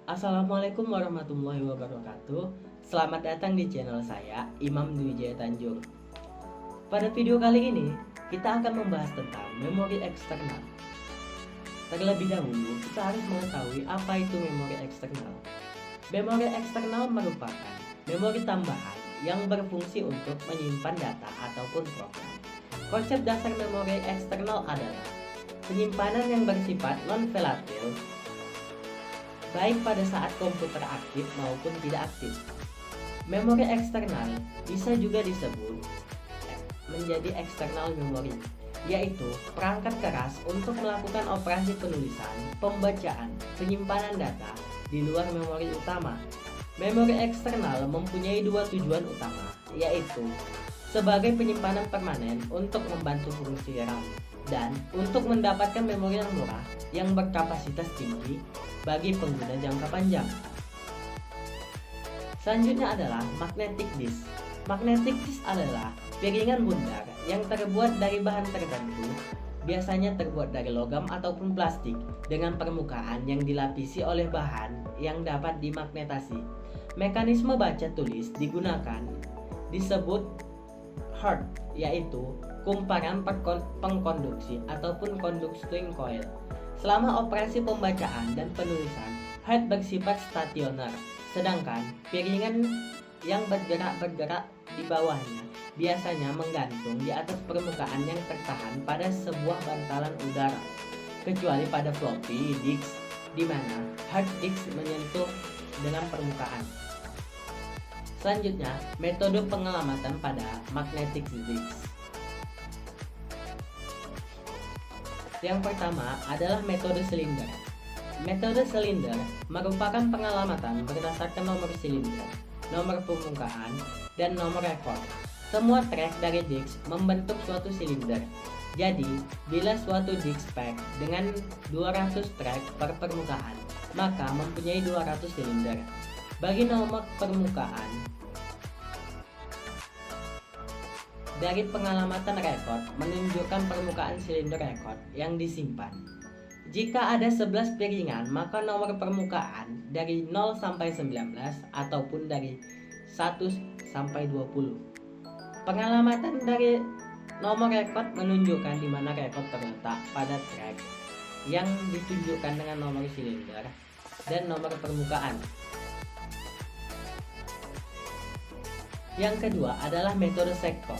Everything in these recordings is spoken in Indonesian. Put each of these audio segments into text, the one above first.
Assalamualaikum warahmatullahi wabarakatuh. Selamat datang di channel saya, Imam Dwi Jaya Tanjung. Pada video kali ini, kita akan membahas tentang memori eksternal. Terlebih dahulu, kita harus mengetahui apa itu memori eksternal. Memori eksternal merupakan memori tambahan yang berfungsi untuk menyimpan data ataupun program. Konsep dasar memori eksternal adalah penyimpanan yang bersifat non-volatile, baik pada saat komputer aktif maupun tidak aktif. Memori eksternal bisa juga disebut menjadi external memory, yaitu perangkat keras untuk melakukan operasi penulisan, pembacaan, penyimpanan data di luar memori utama. Memori eksternal mempunyai dua tujuan utama, yaitu sebagai penyimpanan permanen untuk membantu fungsi RAM dan untuk mendapatkan memori yang murah yang berkapasitas tinggi bagi pengguna jangka panjang. Selanjutnya adalah magnetic disk. Magnetic disk adalah piringan bundar yang terbuat dari bahan tertentu, biasanya terbuat dari logam ataupun plastik, dengan permukaan yang dilapisi oleh bahan yang dapat dimagnetasi. Mekanisme baca tulis digunakan disebut Hart, yaitu kumparan pengkonduksi ataupun conducting coil. Selama operasi pembacaan dan penulisan, Hart bersifat stasioner, sedangkan piringan yang bergerak di bawahnya biasanya menggantung di atas permukaan yang tertahan pada sebuah bantalan udara, kecuali pada floppy disk di mana hard disk menyentuh dengan permukaan. Selanjutnya, metode pengelamatan pada magnetic disk. Yang pertama adalah metode silinder. Metode silinder merupakan pengelamatan berdasarkan nomor silinder, nomor permukaan, dan nomor rekor. Semua track dari disk membentuk suatu silinder. Jadi, bila suatu disk pack dengan 200 track per permukaan, maka mempunyai 200 silinder. Bagi nomor permukaan, dari pengelamatan rekod menunjukkan permukaan silinder rekod yang disimpan. Jika ada 11 piringan, maka nomor permukaan dari 0 sampai 19 ataupun dari 1 sampai 20. Pengelamatan dari nomor rekod menunjukkan di mana rekod terletak pada track yang ditunjukkan dengan nomor silinder dan nomor permukaan. Yang kedua adalah metode sektor.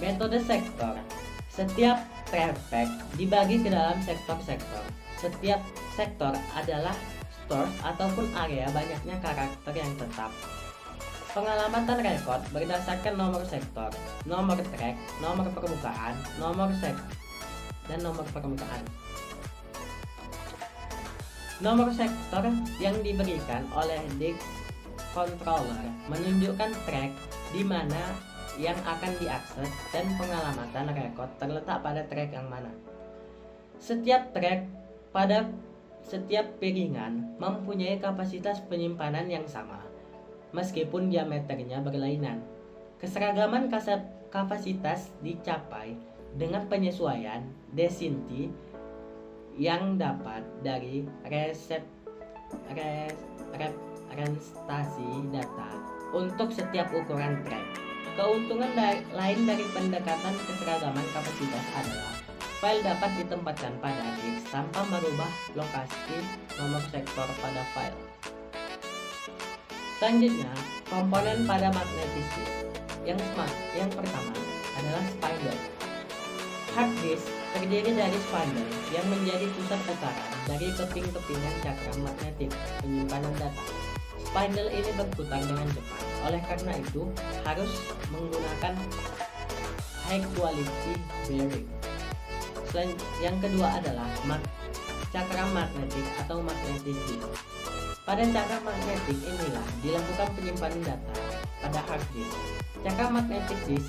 Metode sektor, setiap track pack dibagi ke dalam sektor-sektor. Setiap sektor adalah stores ataupun area banyaknya karakter yang tetap. Pengelamatan rekod berdasarkan nomor sektor, nomor track, nomor permukaan, dan nomor permukaan. Nomor sektor yang diberikan oleh disk controller menunjukkan track di mana yang akan diakses dan pengelamatan rekod terletak pada track yang mana. Setiap track pada setiap piringan mempunyai kapasitas penyimpanan yang sama, meskipun diameternya berlainan. Keseragaman kapasitas dicapai dengan penyesuaian density yang dapat dari representasi data untuk setiap ukuran track. Keuntungan lain dari pendekatan keseragaman kapasitas adalah file dapat ditempatkan pada disk tanpa merubah lokasi nomor sektor pada file. Selanjutnya, komponen pada magnetic disk. Yang pertama adalah spindle. Hard disk terdiri dari spindle yang menjadi pusat tekanan dari keping-kepingan cakram magnetik penyimpanan data. Spindle ini berputar dengan cepat, oleh karena itu harus menggunakan high quality bearing. Yang kedua adalah cakram magnetik atau magnetic disk. Pada cakram magnetik inilah dilakukan penyimpanan data pada hard disk. Cakram magnetic disk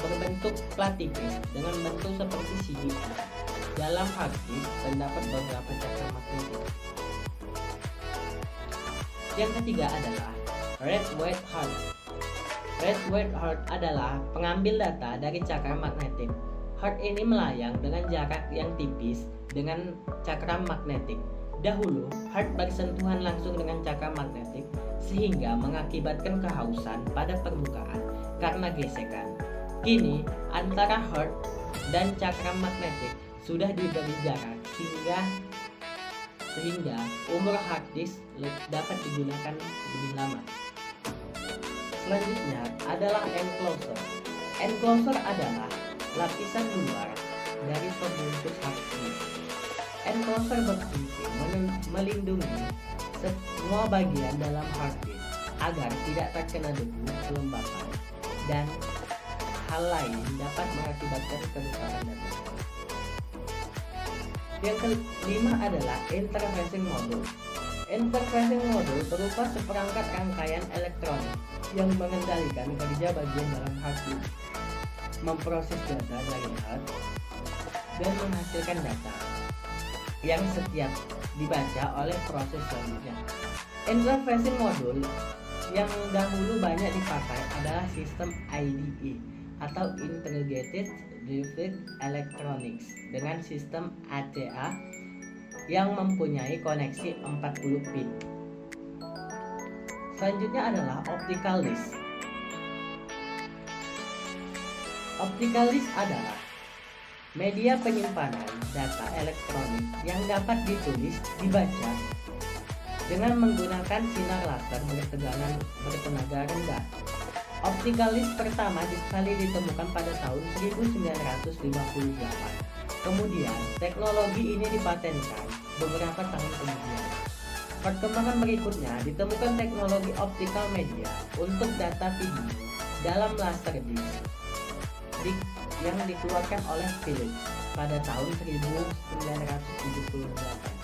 berbentuk plat tipis dengan bentuk seperti CDI. Dalam hard disk terdapat beberapa cakram magnetik. Yang ketiga adalah red weight hard. Red weight hard adalah pengambil data dari cakram magnetik. Hard ini melayang dengan jarak yang tipis dengan cakram magnetik. Dahulu, hard bersentuhan langsung dengan cakram magnetik sehingga mengakibatkan kehausan pada permukaan karena gesekan. Kini, antara hard dan cakram magnetik sudah diberi jarak sehingga umur hard disk dapat digunakan lebih lama. Selanjutnya adalah enclosure. Enclosure adalah lapisan luar dari pembungkus hard disk. Enclosure berfungsi melindungi semua bagian dalam hard disk agar tidak terkena debu, kelembapan, dan hal lain dapat mengakibatkan kerusakan data. Yang kelima adalah interfacing module. Interfacing module berupa seperangkat rangkaian elektronik yang mengendalikan kerja bagian dalam hard disk, memproses data dari hard, dan menghasilkan data yang setiap dibaca oleh proses selanjutnya. Interfacing module yang dahulu banyak dipakai adalah sistem IDE atau Integrated Circuit Electronics dengan sistem ATA yang mempunyai koneksi 40 pin. Selanjutnya adalah optical disk. Optical disk adalah media penyimpanan data elektronik yang dapat ditulis, dibaca dengan menggunakan sinar laser bertenaga rendah. Optical disk pertama kali ditemukan pada tahun 1958. Kemudian, teknologi ini dipatenkan beberapa tahun kemudian. Perkembangan berikutnya ditemukan teknologi optical media untuk data video dalam laserdisc yang dikeluarkan oleh Philips pada tahun 1978.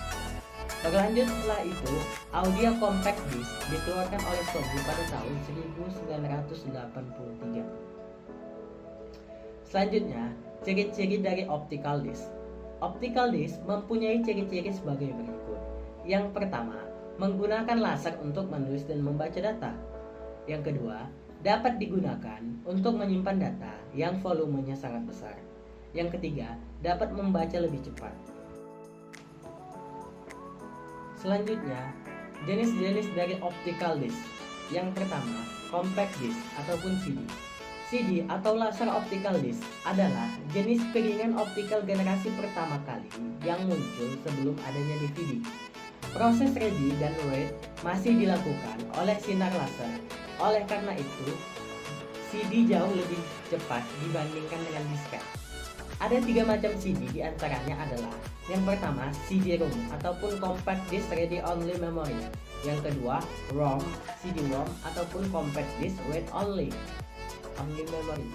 Berlanjut setelah itu, audio compact disc dikeluarkan oleh Sony pada tahun 1983. Selanjutnya, ciri-ciri dari optical disc. Optical disc mempunyai ciri-ciri sebagai berikut. Yang pertama, menggunakan laser untuk menulis dan membaca data. Yang kedua, dapat digunakan untuk menyimpan data yang volumenya sangat besar. Yang ketiga, dapat membaca lebih cepat. Selanjutnya, jenis-jenis dari optical disc. Yang pertama, compact disc ataupun CD. CD atau laser optical disc adalah jenis piringan optikal generasi pertama kali yang muncul sebelum adanya DVD. Proses ready dan write masih dilakukan oleh sinar laser. Oleh karena itu, CD jauh lebih cepat dibandingkan dengan disket. Ada 3 macam CD, diantaranya adalah yang pertama CD-ROM ataupun compact disc ready only memory. Yang kedua ROM, CD-ROM ataupun compact disc read only memory.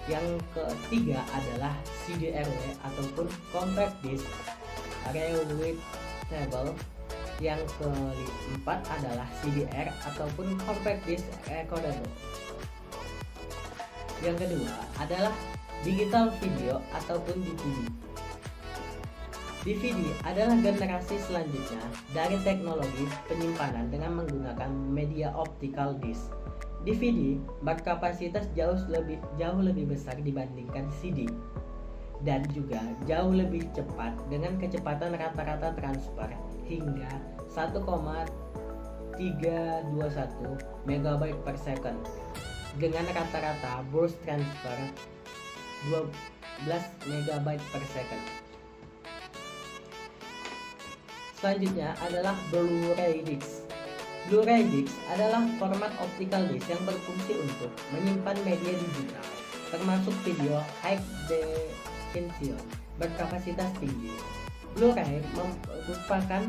Yang ketiga adalah CD-RW ataupun compact disc rewritable. Yang keempat adalah CDR ataupun compact disc recordable. Yang kedua adalah digital video ataupun DVD. DVD adalah generasi selanjutnya dari teknologi penyimpanan dengan menggunakan media optical disc. DVD berkapasitas jauh lebih besar dibandingkan CD dan juga jauh lebih cepat dengan kecepatan rata-rata transfer hingga 1,321 MB per second dengan rata-rata burst transfer 12 MB per second. Selanjutnya adalah Blu-ray disc. Blu-ray disc adalah format optical disc yang berfungsi untuk menyimpan media digital, termasuk video high definition berkapasitas tinggi. Blu-ray merupakan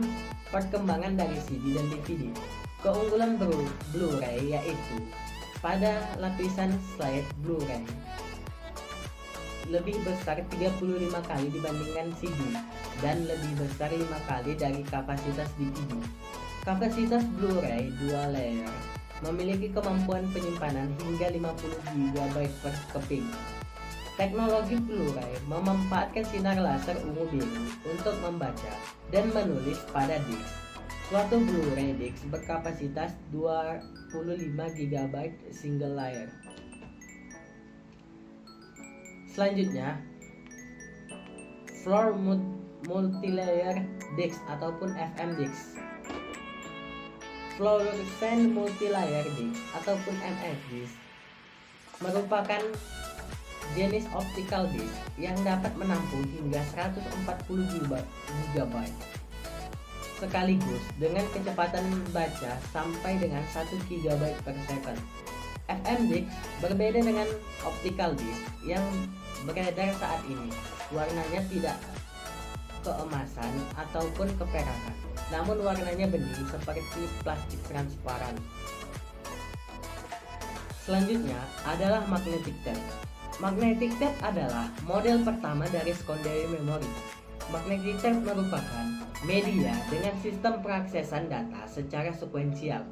perkembangan dari CD dan DVD. Keunggulan Blu-ray yaitu pada lapisan slide Blu-ray lebih besar 35 kali dibandingkan CD dan lebih besar 5 kali dari kapasitas DVD. Kapasitas Blu-ray dual layer memiliki kemampuan penyimpanan hingga 50 GB per keping. Teknologi Blu-ray memanfaatkan sinar laser ungu biru untuk membaca dan menulis pada disk. Suatu Blu-ray disc berkapasitas 25 GB single layer. Selanjutnya, floor mount multilayer disk ataupun FM disk. Fluorescent multilayer disk ataupun MF disk merupakan jenis optical disk yang dapat menampung hingga 140 GB sekaligus dengan kecepatan baca sampai dengan 1 GB per second. FM disk berbeda dengan optical disk yang beredar saat ini. Warnanya tidak keemasan ataupun keperakan, namun warnanya bening seperti plastik transparan. Selanjutnya adalah magnetic tape. Magnetic tape adalah model pertama dari secondary memory. Magnetic tape merupakan media dengan sistem pengaksesan data secara sekuensial.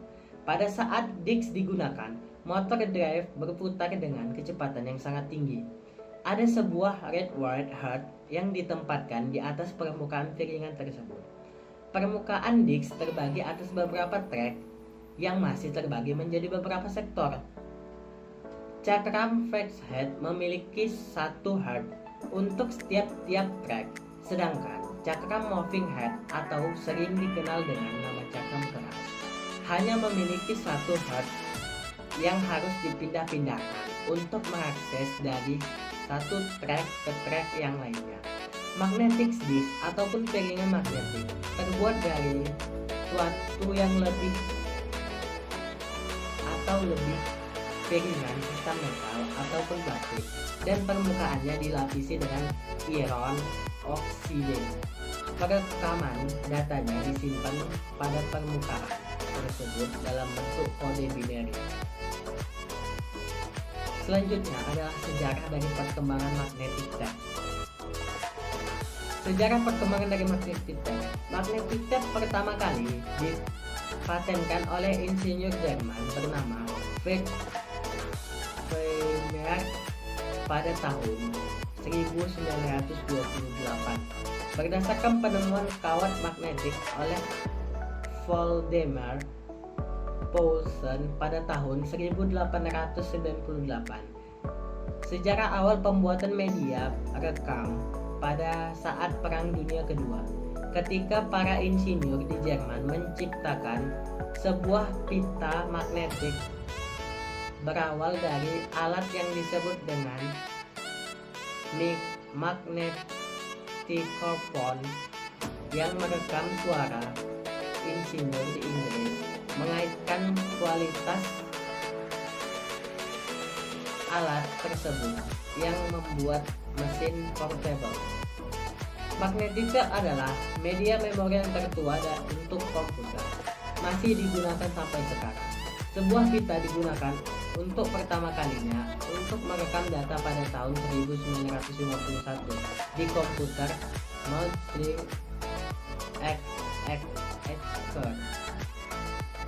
Pada saat disk digunakan, motor drive berputar dengan kecepatan yang sangat tinggi. Ada sebuah redwood heart yang ditempatkan di atas permukaan piringan tersebut. Permukaan disk terbagi atas beberapa track yang masih terbagi menjadi beberapa sektor. Cakram facehead memiliki satu heart untuk setiap track, sedangkan cakram moving head atau sering dikenal dengan nama cakram keras hanya memiliki satu heart yang harus dipindah-pindahkan untuk mengakses dari satu track ke track yang lainnya. Magnetic disk ataupun piringan magnetik terbuat dari suatu yang lebih piringan sistem metal ataupun plastik, dan permukaannya dilapisi dengan iron oksida. Perekaman datanya disimpan pada permukaan tersebut dalam bentuk kode binary. Selanjutnya adalah sejarah dari perkembangan magnetic tape. Sejarah perkembangan dari magnetic tape. Magnetic tape pertama kali dipatenkan oleh insinyur Jerman bernama Fritz Weimer pada tahun 1928. Berdasarkan penemuan kawat magnetik oleh Valdemar Poulsen pada tahun 1898. Sejarah awal pembuatan media rekam pada saat Perang Dunia Kedua, ketika para insinyur di Jerman menciptakan sebuah pita magnetik berawal dari alat yang disebut dengan magnetophone yang merekam suara insinyur di Inggris, mengaitkan kualitas alat tersebut yang membuat mesin portable. Magnetic tape adalah media memori yang tertua untuk komputer, masih digunakan sampai sekarang. Sebuah pita digunakan untuk pertama kalinya untuk merekam data pada tahun 1951 di komputer Maudsley Esker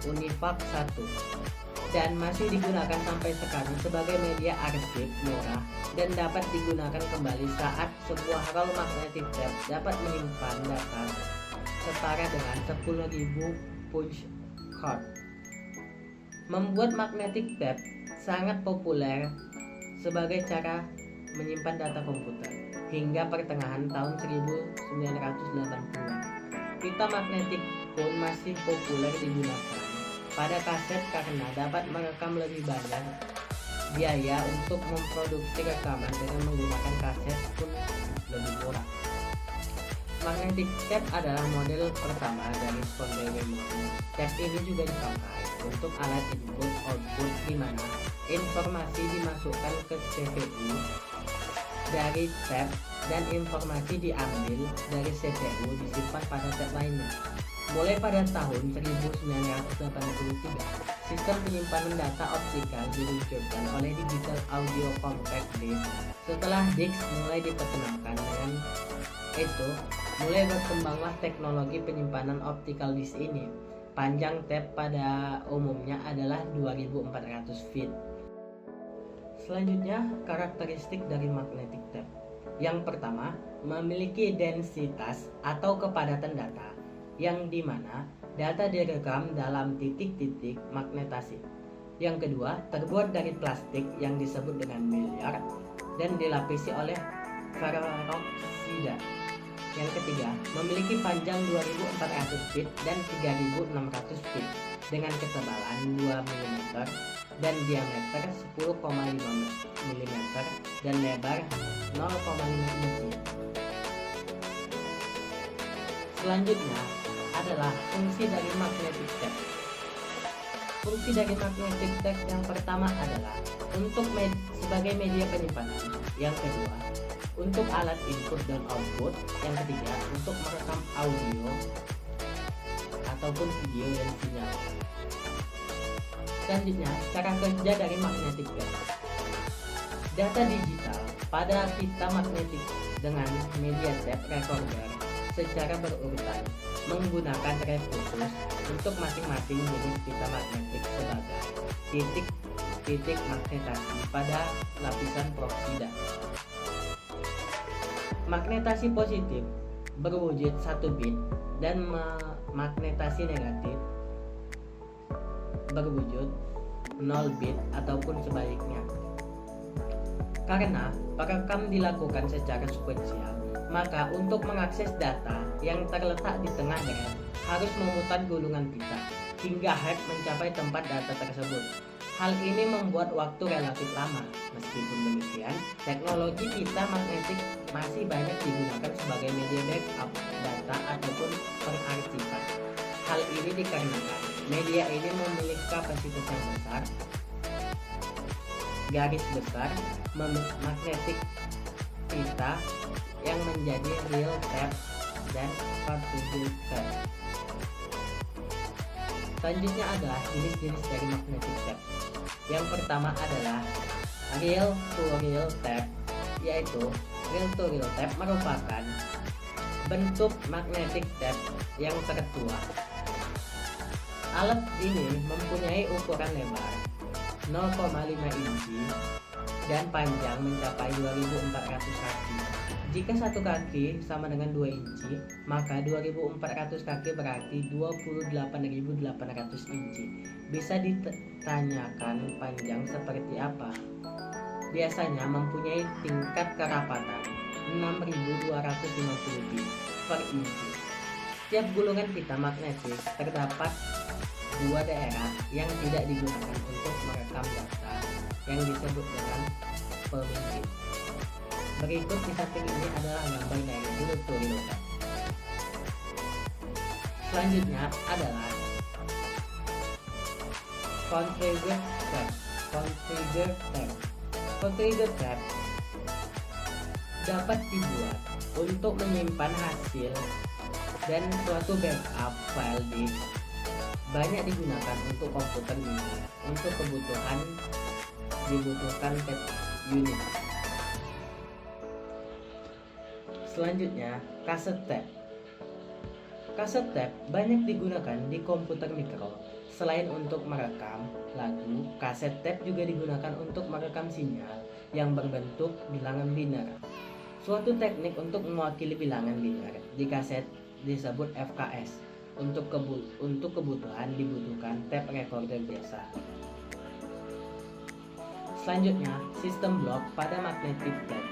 Univac 1, dan masih digunakan sampai sekarang sebagai media arsip murah dan dapat digunakan kembali saat sebuah roll magnetic tape dapat menyimpan data setara dengan 10.000 punch card. Membuat magnetic tape sangat populer sebagai cara menyimpan data komputer hingga pertengahan tahun 1980-an. Pita magnetik pun masih populer digunakan pada kaset karena dapat merekam lebih banyak. Biaya untuk memproduksi rekaman dengan menggunakan kaset pun lebih murah. Magnetic tape adalah model pertama dari secondary memory. Tape ini juga dipakai untuk alat input-output di mana informasi dimasukkan ke CPU dari tape dan informasi diambil dari CPU disimpan pada tape lainnya. Mulai pada tahun 1983, sistem penyimpanan data optikal diluncurkan oleh Digital Audio Compact Disc. Setelah disk mulai diperkenalkan, dengan itu mulai berkembanglah teknologi penyimpanan optikal disk ini. Panjang tape pada umumnya adalah 2400 feet. Selanjutnya, karakteristik dari magnetic tape. Yang pertama, memiliki densitas atau kepadatan data, yang dimana data direkam dalam titik-titik magnetasi. Yang kedua, terbuat dari plastik yang disebut dengan miliar dan dilapisi oleh peroksida. Yang ketiga, memiliki panjang 2400 feet dan 3600 feet dengan ketebalan 2 mm dan diameter 10,5 mm dan lebar 0,5 inci. Selanjutnya adalah fungsi dari magnetic tape. Fungsi dari magnetic tape yang pertama adalah untuk sebagai media penyimpanan. Yang kedua, untuk alat input dan output. Yang ketiga, untuk merekam audio ataupun video dan sinyal. Selanjutnya, cara kerja dari magnetic tape. Data digital pada pita magnetik dengan media tape recorder secara berurutan menggunakan ref khusus untuk masing-masing jenis pita magnetik sebagai titik magnetasi pada lapisan proksi data. Magnetasi positif berwujud 1 bit dan magnetasi negatif berwujud 0 bit ataupun sebaliknya. Karena perekam dilakukan secara sekuensial, maka untuk mengakses data yang terletak di tengah ref harus memutar gulungan pita hingga head mencapai tempat data tersebut. Hal ini membuat waktu relatif lama. Meskipun demikian, teknologi pita magnetik masih banyak digunakan sebagai media backup data ataupun pengarsipan. Hal ini dikarenakan media ini memiliki kapasitas yang besar, garis besar, magnetik pita yang menjadi real tape dan cartridge tape. Selanjutnya adalah jenis-jenis dari magnetic tape. Yang pertama adalah real to real tape, yaitu real to real tape merupakan bentuk magnetic tape yang tertua. Alat ini mempunyai ukuran lebar 0,5 inci dan panjang mencapai 2400 kaki. Jika satu kaki sama dengan 2 inci, maka 2400 kaki berarti 28.800 inci. Bisa ditanyakan panjang seperti apa? Biasanya mempunyai tingkat kerapatan 6.250 bit per inci. Setiap gulungan pita magnetik terdapat 2 daerah yang tidak digunakan untuk merekam data yang disebut dengan pemimpin. Berikut di samping ini adalah gambar dari real-to-real tape. Selanjutnya adalah configure tape. Configure tape dapat dibuat untuk menyimpan hasil dan suatu backup file disk. Banyak digunakan untuk komputer mini. Untuk kebutuhan dibutuhkan tape unit. Selanjutnya, kaset tape. Kaset tape banyak digunakan di komputer mikro. Selain untuk merekam lagu, kaset tape juga digunakan untuk merekam sinyal yang berbentuk bilangan biner. Suatu teknik untuk mewakili bilangan biner di kaset disebut FKS. Untuk kebutuhan dibutuhkan tape recorder biasa. Selanjutnya, sistem blok pada magnetic tape.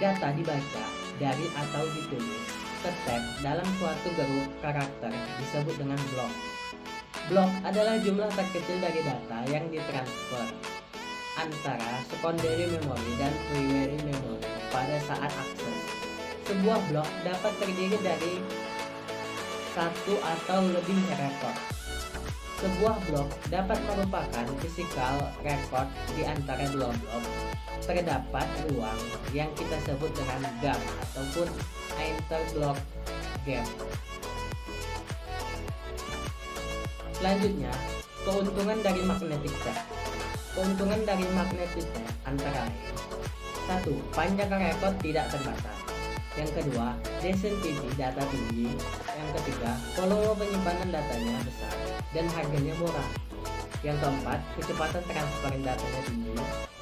Data dibaca dari atau ditulis ke tape dalam suatu grup karakter disebut dengan blok. Blok adalah jumlah terkecil dari data yang ditransfer antara secondary memory dan primary memory pada saat akses. Sebuah blok dapat terdiri dari satu atau lebih record. Sebuah blok dapat merupakan physical record di antara dua blok. Terdapat ruang yang kita sebut dengan gap ataupun interblock gap. Selanjutnya, keuntungan dari magnetic tape. Keuntungan dari magnetic tape antara lain: 1. Panjang record tidak terbatas. Yang kedua, density data tinggi. Yang ketiga, volume penyimpanan datanya besar dan harganya murah. Yang keempat, kecepatan transfer datanya tinggi.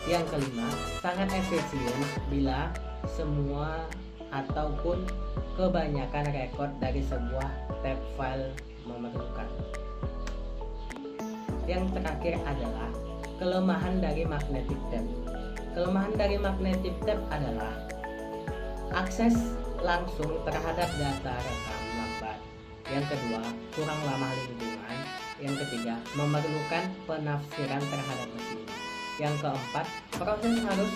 Yang kelima, sangat efisien bila semua ataupun kebanyakan rekod dari sebuah tape file memerlukan. Yang terakhir adalah kelemahan dari magnetic tape. Kelemahan dari magnetic tape adalah akses langsung terhadap data rekam lambat. Yang kedua, kurang ramah lingkungan. Yang ketiga, memerlukan penafsiran terhadap mesin. Yang keempat, proses harus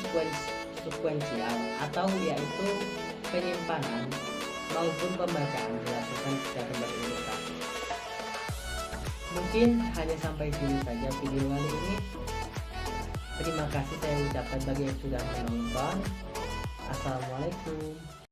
sekuensial atau yaitu penyimpanan maupun pembacaan dilakukan secara berurutan. Mungkin hanya sampai sini saja video kali ini. Terima kasih saya ucapkan bagi yang sudah menonton. Assalamualaikum.